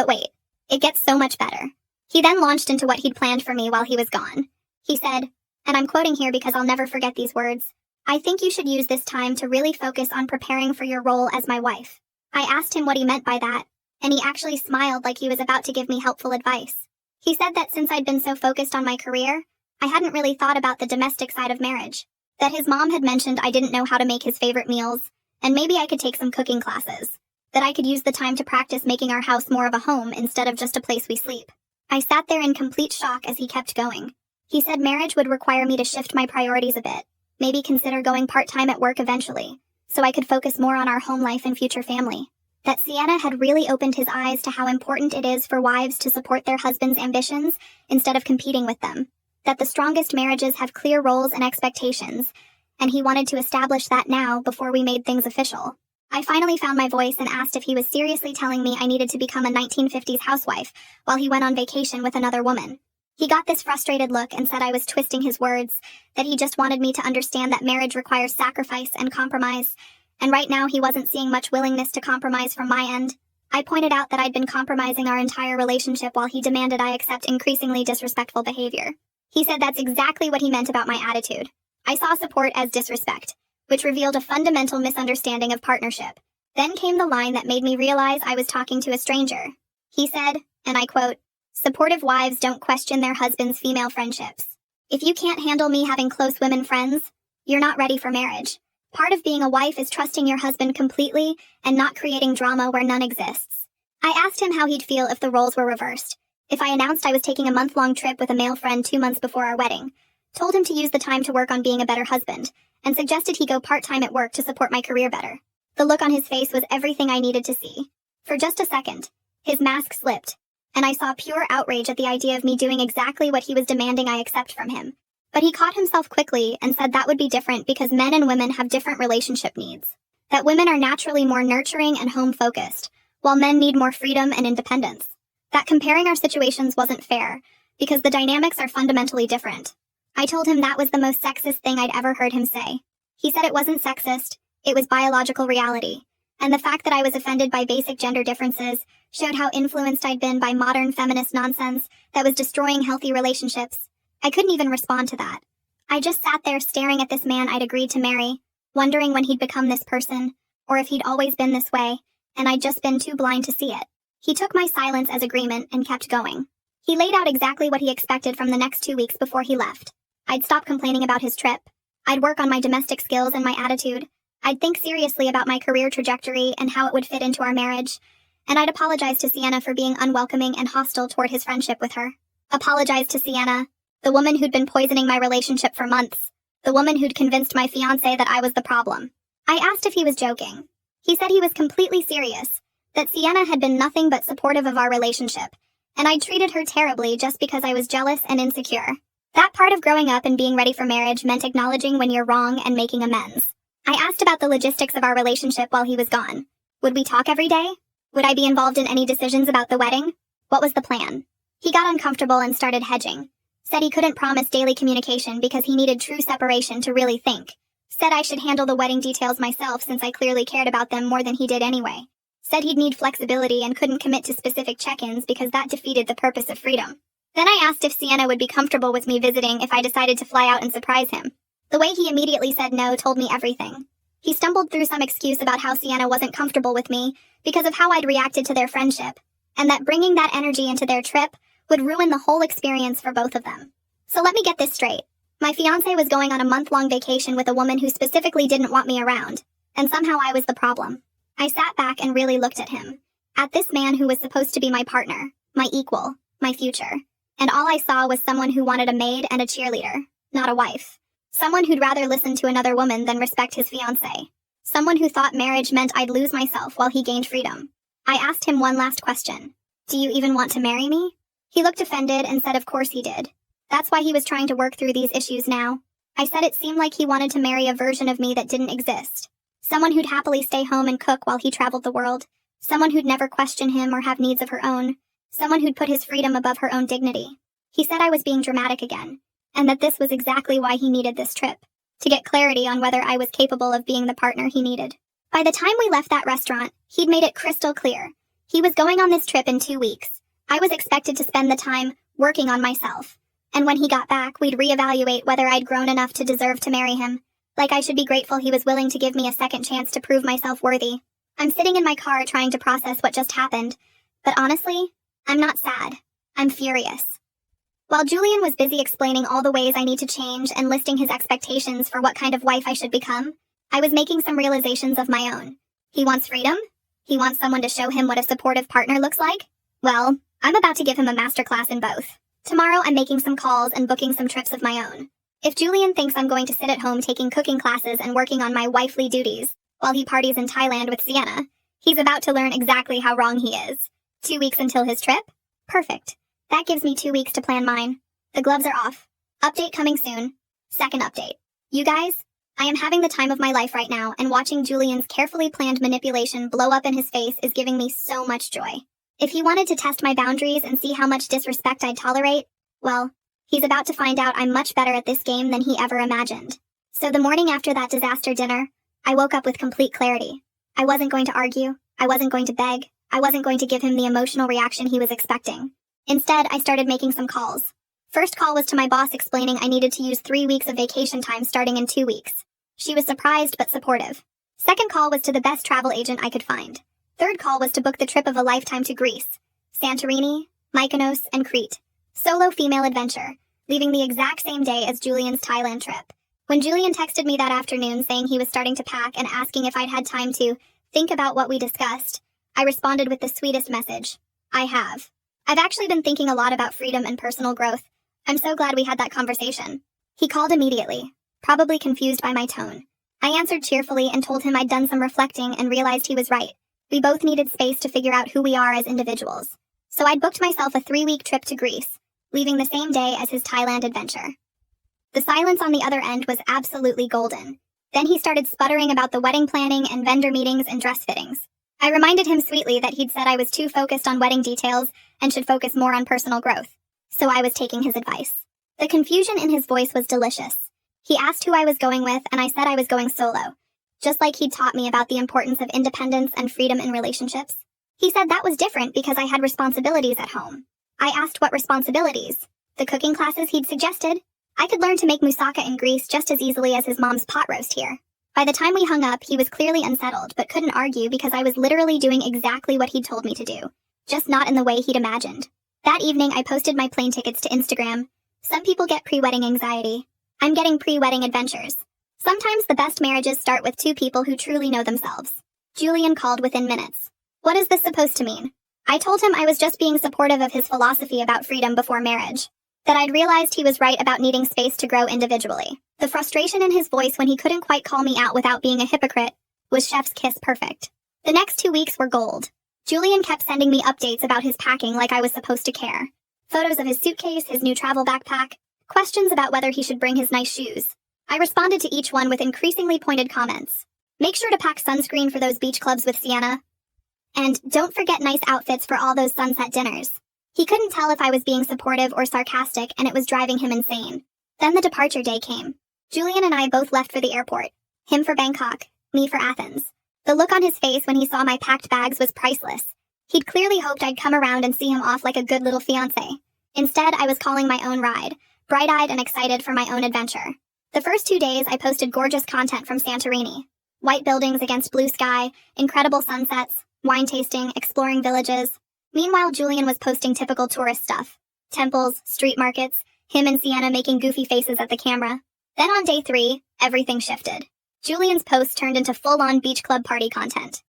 But wait, it gets so much better. He then launched into what he'd planned for me while he was gone. He said, and I'm quoting here because I'll never forget these words, "I think you should use this time to really focus on preparing for your role as my wife." I asked him what he meant by that, and he actually smiled like he was about to give me helpful advice. He said that since I'd been so focused on my career, I hadn't really thought about the domestic side of marriage. That his mom had mentioned I didn't know how to make his favorite meals, and maybe I could take some cooking classes. That I could use the time to practice making our house more of a home instead of just a place we sleep. I sat there in complete shock as he kept going. He said marriage would require me to shift my priorities a bit, maybe consider going part-time at work eventually, so I could focus more on our home life and future family. That Sienna had really opened his eyes to how important it is for wives to support their husbands' ambitions instead of competing with them. That the strongest marriages have clear roles and expectations, and he wanted to establish that now before we made things official. I finally found my voice and asked if he was seriously telling me I needed to become a 1950s housewife while he went on vacation with another woman. He got this frustrated look and said I was twisting his words, that he just wanted me to understand that marriage requires sacrifice and compromise, and right now he wasn't seeing much willingness to compromise from my end. I pointed out that I'd been compromising our entire relationship while he demanded I accept increasingly disrespectful behavior. He said that's exactly what he meant about my attitude. I saw support as disrespect, which revealed a fundamental misunderstanding of partnership. Then came the line that made me realize I was talking to a stranger. He said, and I quote, "Supportive wives don't question their husband's female friendships. If you can't handle me having close women friends, you're not ready for marriage. Part of being a wife is trusting your husband completely and not creating drama where none exists." I asked him how he'd feel if the roles were reversed. If I announced I was taking a month-long trip with a male friend 2 months before our wedding, told him to use the time to work on being a better husband, and suggested he go part-time at work to support my career better. The look on his face was everything I needed to see. For just a second, his mask slipped, and I saw pure outrage at the idea of me doing exactly what he was demanding I accept from him. But he caught himself quickly and said that would be different because men and women have different relationship needs. That women are naturally more nurturing and home-focused, while men need more freedom and independence. That comparing our situations wasn't fair, because the dynamics are fundamentally different. I told him that was the most sexist thing I'd ever heard him say. He said it wasn't sexist, it was biological reality, and the fact that I was offended by basic gender differences showed how influenced I'd been by modern feminist nonsense that was destroying healthy relationships. I couldn't even respond to that. I just sat there staring at this man I'd agreed to marry, wondering when he'd become this person, or if he'd always been this way, and I'd just been too blind to see it. He took my silence as agreement and kept going. He laid out exactly what he expected from the next 2 weeks before he left. I'd stop complaining about his trip. I'd work on my domestic skills and my attitude. I'd think seriously about my career trajectory and how it would fit into our marriage. And I'd apologize to Sienna for being unwelcoming and hostile toward his friendship with her. Apologize to Sienna, the woman who'd been poisoning my relationship for months. The woman who'd convinced my fiancé that I was the problem. I asked if he was joking. He said he was completely serious, that Sienna had been nothing but supportive of our relationship, and I'd treated her terribly just because I was jealous and insecure. That part of growing up and being ready for marriage meant acknowledging when you're wrong and making amends. I asked about the logistics of our relationship while he was gone. Would we talk every day? Would I be involved in any decisions about the wedding? What was the plan? He got uncomfortable and started hedging. Said he couldn't promise daily communication because he needed true separation to really think. Said I should handle the wedding details myself since I clearly cared about them more than he did anyway. Said he'd need flexibility and couldn't commit to specific check-ins because that defeated the purpose of freedom. Then I asked if Sienna would be comfortable with me visiting if I decided to fly out and surprise him. The way he immediately said no told me everything. He stumbled through some excuse about how Sienna wasn't comfortable with me because of how I'd reacted to their friendship, and that bringing that energy into their trip would ruin the whole experience for both of them. So let me get this straight. My fiancé was going on a month-long vacation with a woman who specifically didn't want me around, and somehow I was the problem. I sat back and really looked at him, at this man who was supposed to be my partner, my equal, my future. And all I saw was someone who wanted a maid and a cheerleader, not a wife. Someone who'd rather listen to another woman than respect his fiancée. Someone who thought marriage meant I'd lose myself while he gained freedom. I asked him one last question. Do you even want to marry me? He looked offended and said of course he did. That's why he was trying to work through these issues now. I said it seemed like he wanted to marry a version of me that didn't exist. Someone who'd happily stay home and cook while he traveled the world. Someone who'd never question him or have needs of her own. Someone who'd put his freedom above her own dignity. He said I was being dramatic again, and that this was exactly why he needed this trip, to get clarity on whether I was capable of being the partner he needed. By the time we left that restaurant, he'd made it crystal clear. He was going on this trip in 2 weeks. I was expected to spend the time working on myself. And when he got back, we'd reevaluate whether I'd grown enough to deserve to marry him. Like I should be grateful he was willing to give me a second chance to prove myself worthy. I'm sitting in my car trying to process what just happened. But honestly, I'm not sad. I'm furious. While Julian was busy explaining all the ways I need to change and listing his expectations for what kind of wife I should become, I was making some realizations of my own. He wants freedom? He wants someone to show him what a supportive partner looks like? Well, I'm about to give him a masterclass in both. Tomorrow I'm making some calls and booking some trips of my own. If Julian thinks I'm going to sit at home taking cooking classes and working on my wifely duties while he parties in Thailand with Sienna, he's about to learn exactly how wrong he is. 2 weeks until his trip? Perfect. That gives me 2 weeks to plan mine. The gloves are off. Update coming soon. Second update. You guys, I am having the time of my life right now, and watching Julian's carefully planned manipulation blow up in his face is giving me so much joy. If he wanted to test my boundaries and see how much disrespect I'd tolerate, well, he's about to find out I'm much better at this game than he ever imagined. So the morning after that disaster dinner, I woke up with complete clarity. I wasn't going to argue. I wasn't going to beg. I wasn't going to give him the emotional reaction he was expecting. Instead, I started making some calls. First call was to my boss explaining I needed to use 3 weeks of vacation time starting in 2 weeks. She was surprised but supportive. Second call was to the best travel agent I could find. Third call was to book the trip of a lifetime to Greece, Santorini, Mykonos, and Crete. Solo female adventure, leaving the exact same day as Julian's Thailand trip. When Julian texted me that afternoon saying he was starting to pack and asking if I'd had time to think about what we discussed, I responded with the sweetest message. I have. I've actually been thinking a lot about freedom and personal growth. I'm so glad we had that conversation. He called immediately, probably confused by my tone. I answered cheerfully and told him I'd done some reflecting and realized he was right. We both needed space to figure out who we are as individuals. So I'd booked myself a 3-week trip to Greece, leaving the same day as his Thailand adventure. The silence on the other end was absolutely golden. Then he started sputtering about the wedding planning and vendor meetings and dress fittings. I reminded him sweetly that he'd said I was too focused on wedding details and should focus more on personal growth. So I was taking his advice. The confusion in his voice was delicious. He asked who I was going with, and I said I was going solo, just like he'd taught me about the importance of independence and freedom in relationships. He said that was different because I had responsibilities at home. I asked what responsibilities. The cooking classes he'd suggested. I could learn to make moussaka in Greece just as easily as his mom's pot roast here. By the time we hung up, he was clearly unsettled, but couldn't argue because I was literally doing exactly what he'd told me to do, just not in the way he'd imagined. That evening, I posted my plane tickets to Instagram. Some people get pre-wedding anxiety. I'm getting pre-wedding adventures. Sometimes the best marriages start with 2 people who truly know themselves. Julian called within minutes. What is this supposed to mean? I told him I was just being supportive of his philosophy about freedom before marriage. That I'd realized he was right about needing space to grow individually. The frustration in his voice when he couldn't quite call me out without being a hypocrite was chef's kiss perfect. The next 2 weeks were gold. Julian kept sending me updates about his packing like I was supposed to care. Photos of his suitcase, his new travel backpack, questions about whether he should bring his nice shoes. I responded to each one with increasingly pointed comments. Make sure to pack sunscreen for those beach clubs with Sienna. And don't forget nice outfits for all those sunset dinners. He couldn't tell if I was being supportive or sarcastic, and it was driving him insane. Then the departure day came. Julian and I both left for the airport. Him for Bangkok, me for Athens. The look on his face when he saw my packed bags was priceless. He'd clearly hoped I'd come around and see him off like a good little fiancé. Instead, I was calling my own ride, bright-eyed and excited for my own adventure. The first 2 days, I posted gorgeous content from Santorini. White buildings against blue sky, incredible sunsets, wine tasting, exploring villages. Meanwhile, Julian was posting typical tourist stuff. Temples, street markets, him and Sienna making goofy faces at the camera. Then on day 3, everything shifted. Julian's posts turned into full-on beach club party content.